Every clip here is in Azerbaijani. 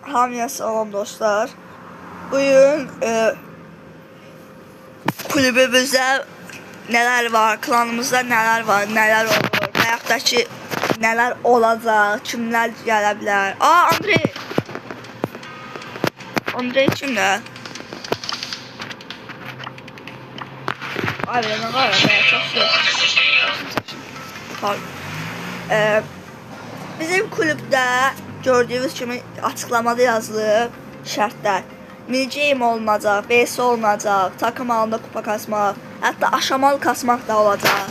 Hamıya salam dostlar. Bugün kulübümüzdə neler var, klanımızda neler var, neler olur, hayattaki neler olacak, kimler gələ bilər. Andrey! Andrey kimdə? Ay be, ne var ya, çok şey. Bizim kulüpdə gördüğünüz kimi açıklamada yazılıb şərtlər. Mini-game olunacaq, VS olunacaq, takım halında kupa kasmaq, hətta aşamalı kasmaq da olacaq.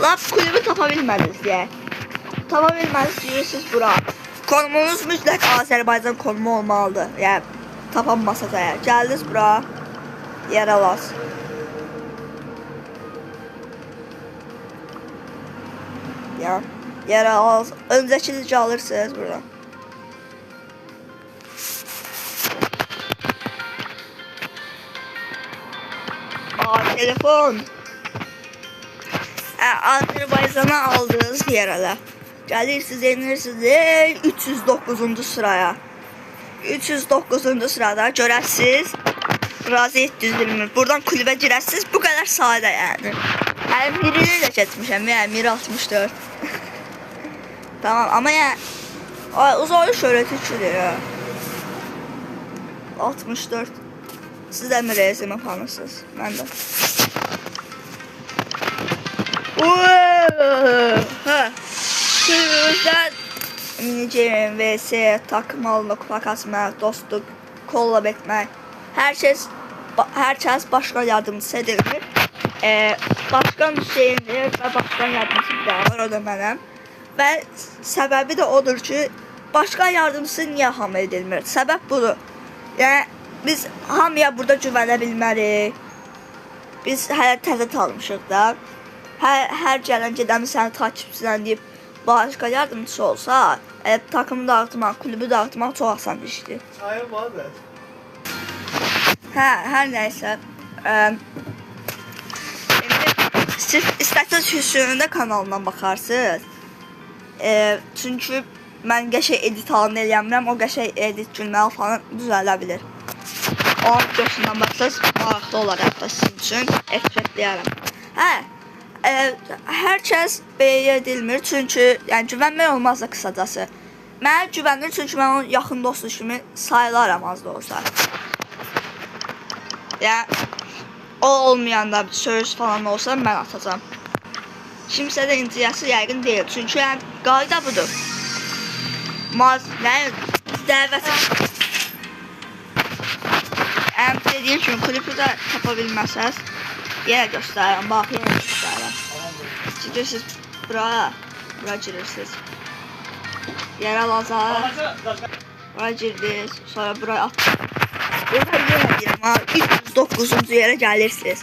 Lap kulübü tapa bilmədiniz deyə. Tapa bilmədiniz deyirsiniz bura. Konumunuz mütləq Azərbaycan konumu olmalıdır. Yəni tapanmasa da əgər. Gəldiniz bura, yer alaz. Ya, yer alaz. Öncəki lici alırsınız buradan. Telefon. Azerbaycan'a aldığınız yerler. Gelirsiniz, inirsiniz 309. sıraya. 309. sırada görəsiniz. Raziyet düzdürmür. Buradan kulübə girəsiniz. Bu kadar sadə yani. Yani birini də keçmişəm. Yani biri 64. Tamam ama ya uzaylı şöhrəti üçüdür ya. 64. Siz de mi reisimi fanısınız? Ben de. Kulübümüzdən mini-game, VS, takım halında kupa kasmaq, dostluq, kollab etmək. Hər kəs başkan yardımcısı edilir. Başkan Hüseyndir və başkan yardımcısı bir daha var, o da mənəm. Və səbəbi də odur ki, başkan yardımcısı niyə hamı edilmir? Səbəb budur. Yəni biz hamıya burada güvənə bilmərik. Biz hələ təzə tanışıq da. Hər gələn gedəmi səni takipçidən deyib başqa yardımcısı olsa, takımı dağıtmaq, kulübü dağıtmaq çox asan işdir. Ayım abi. Hər nəysə. Siz istəsəz Hüsnünün də kanalından baxarsınız. Çünki mən qəşəng edit halını eləyəmirəm, o qəşəng edit gülməli falan düzələ bilir. O videosundan baxsınız, maraqlı olar hətta sizin üçün efektləyərəm. Hər kəs beyə edilmir, çünki yəni güvənmək olmaz da qısacası. Mənə güvənir, çünki mən onun yaxın dostu kimi sayılaram az da olsa. Yəni o olmayanda söz falan olsa mən atacam. Kimsə də inciyəsi yəqin deyil, çünki yəni qayda budur. Dəvəti dediyim kimi kulübü də tapa bilməsəz yenə göstərirəm, bax yenə göstərirəm. Gidirsiniz bura girirsiniz. Yerə lazar. Bura girdiniz, sonra buraya atdınız. Burada yenə deyirəm, 309-cu yerə gəlirsiniz.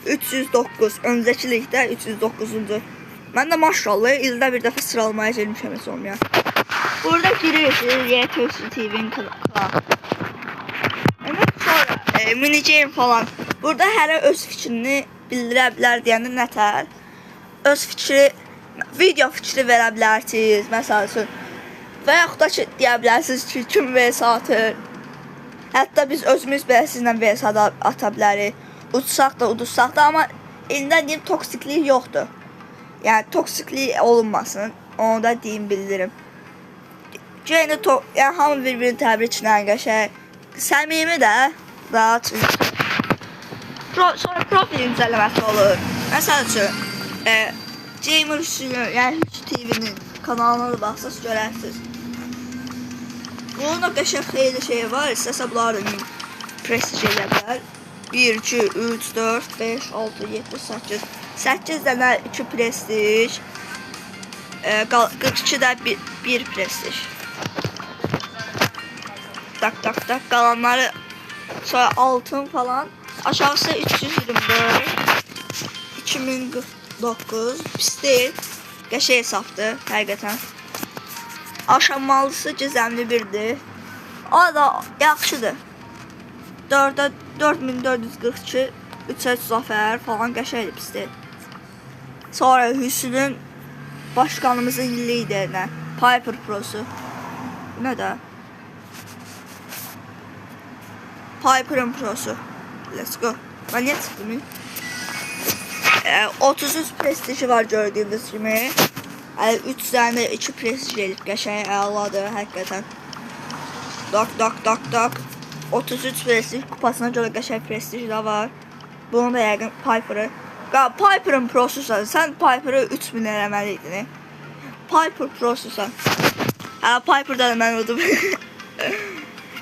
309, öncəki ligdə 309-cu. Mən də maşallah ildə bir dəfə sıralamaya girmişəm heç olmayan. Burada girirsiniz, YTV TV'nin kanalı. Sonra mini-game falan. Burada hələ öz fikrini bildirə bilər deyəndə nətər? Öz fikri, video fikri verə bilərsiniz, məsəl üçün. Və yaxud da ki, deyə bilərsiniz ki, kim VS atır. Hətta biz özümüz belə sizlə VS ata bilərik. Uçsaq da, uduzsaq da, amma elindən deyim, toksiklik yoxdur. Yəni, toksiklik olunmasın, onu da deyim, bildirim. Yəni, hamı bir-birini təbriklə qəşəng. Səmimi də, rahat. Sonra profil incələməsi olur. Məsəl üçün, Gamer Hüsnü, yəni Hüsnü TV'nin kanalına da baxsınız, görərsiniz. Bunun da qəşəng xeyli şey var, istəsə bunları da prestij edə bilər. 1, 2, 3, 4, 5, 6, 7, 8. 8 dənə 2 prestij. 42 də 1 prestij. Tak, qalanları sonra altın falan. Aşağısı 324. 2049. Pis deyil. Qəşəng hesabdır, həqiqətən. Aşamalısı gizemli birdir. O da yaxşıdır. 4442 3 zafər falan qəşəngdir, pis deyil. Sonra Hüsnün başkanımızın liderinə Piper Pro'su. Bu ne də? Piper'ın Pro'su. Let's go. Ben niye çıktım? 33 prestiji var gördüğünüz gibi. 3 tane 2 prestij edip geçen ağladı hakikaten. Dok. 33 prestij kupasına göre geçen prestij de var. Bunun da yakın Piper'ı. Piper'ın Pro'su sen Piper'ı 3000 eləməliydin. Piper Pro'su sen. Piper'da da mən udum.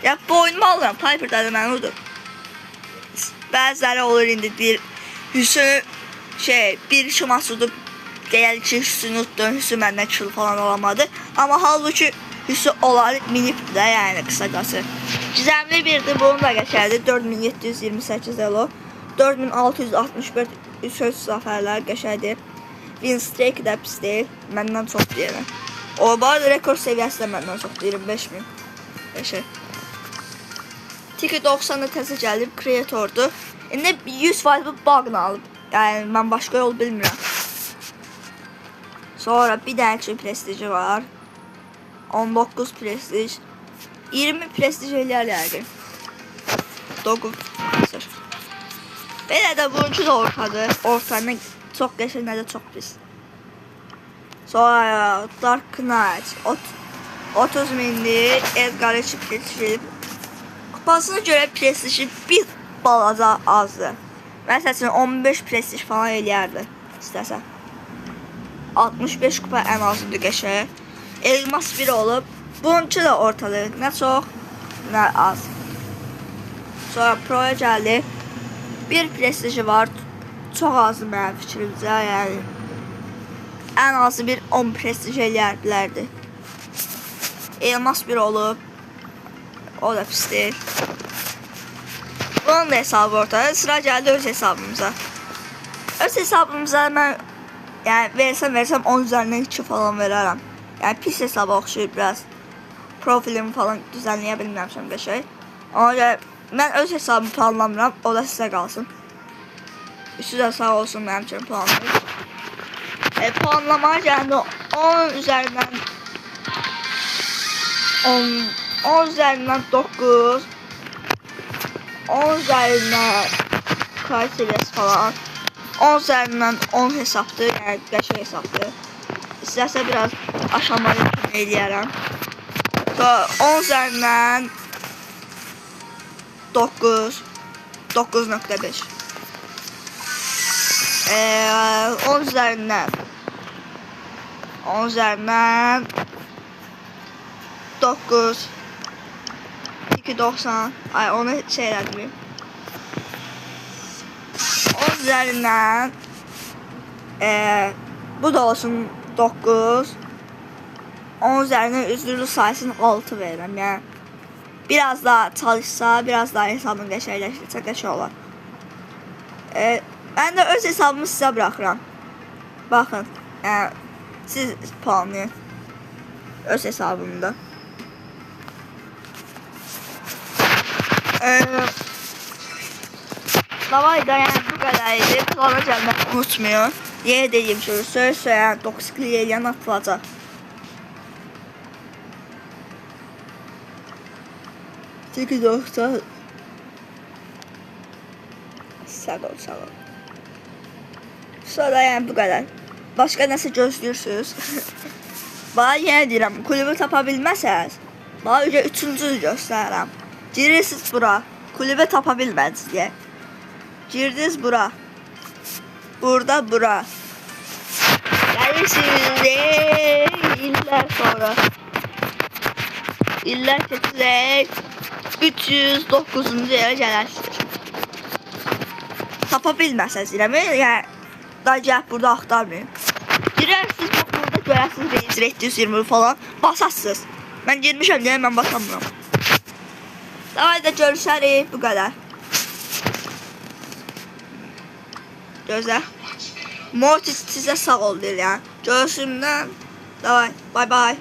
Ya bu oyunumu alıram. Piper'da da mən udum. Bəziləri olur indi bir Hüsnü bir şumas udub deyəli ki Hüsnü utdun, Hüsnü məndən kill falan alamadı. Amma halbuki Hüsnü olar minip də yəni qısacası. Gizemli birdi, bunun da geçerdi. 4728 elo. 4664 söz zaferler geçerdi. Win streak de pis değil. Məndən çox deyirəm. O bu arada rekor seviyesi de məndən çox deyirəm. 5000. Beşe. Tiki 90'da təzə gəlib kreatordu. İndi 100% bu bug'ını alıb. Yəni mən başqa yol bilmirəm. Sonra bir dənə prestiji var. 19 prestij. 20 prestij eləyər yəqin. 9. Belə də bununki də ortadır. Ortanı çox qəşəng, nə də çox pis. Sonra Dark Knight 30 minlik Edgar prestij. Kupasına görə prestiji bir balaca azdır. Məsələn 15 prestij falan eləyərdi istəsən. 65 kupa ən azıdır qəşəng. Elmas 1 olub. Bununki də ortadır. Nə çox, nə az. Sonra Pro'ya gəldi. Bir prestiji var. Çox azdır mənim fikrimcə. Yəni ən azı bir 10 prestij eləyər bilərdi. Elmas 1 olub. O da pis deyil. Bunun da hesabı ortada. Sıra gəldi öz hesabımıza. Öz hesabımıza mən yəni versəm 10 üzərindən 2 falan verərəm. Yəni pis hesaba oxşuyur biraz. Profilimi falan düzənləyə bilmirəm bir şey. Ona görə mən öz hesabımı planlamıram. O da sizə qalsın. Üstü də sağ olsun mənim üçün planlayır. Puanlamaya gəldi 10 üzərindən 10 üzərindən 9, 10 üzərindən kaç seviyesi falan, 10 üzərindən 10 hesabdır, yəni qəşəng hesabdır. İstərsə biraz aşamalı eləyərəm. 10 üzərindən 9, 9.5. 10 üzərindən 9, 2.90. Ay onu şey elədim. 10 üzərindən bu da olsun 9. 10 üzərindən üzrlü sayısını 6 verirəm. Yəni biraz daha çalışsa, biraz daha hesabını qəşəngləşdirsə qəşəng olar. Mən də öz hesabımı sizə bırakıram. Baxın, siz puanlayın öz hesabımda. Davay da yəni bu qədər idi. Plana gəlmək unutmayın. Yenə deyim ki, söz-söyən, toksikliyi eləyən atılacaq. Çünki doktor sağ ol. Sonra yəni bu qədər. Başqa nəsə gözləyirsiniz? Bana yenə deyirəm, kulübü tapa bilməsəz, bana öncə 3-cü göstərirəm. Girirsiniz bura, kulübü tapa bilmədiniz deyə. Girdiniz bura. Burada bura. Gəlirsiniz illər sonra. İllər keçəcək 309-cu yerə gələrsiniz. Tapa bilməsəz deyirəm, yəni daha gəlib burada axtarmayın. Girərsiniz bax burada görərsiniz Ranger 720 falan basarsınız. Mən girmişəm deyə mən basamıram. Davay da görüşərik bu qədər. Gözlə. Mortis sizə sağ ol deyir yəni. Görüşümdən. Davay. Bye bye.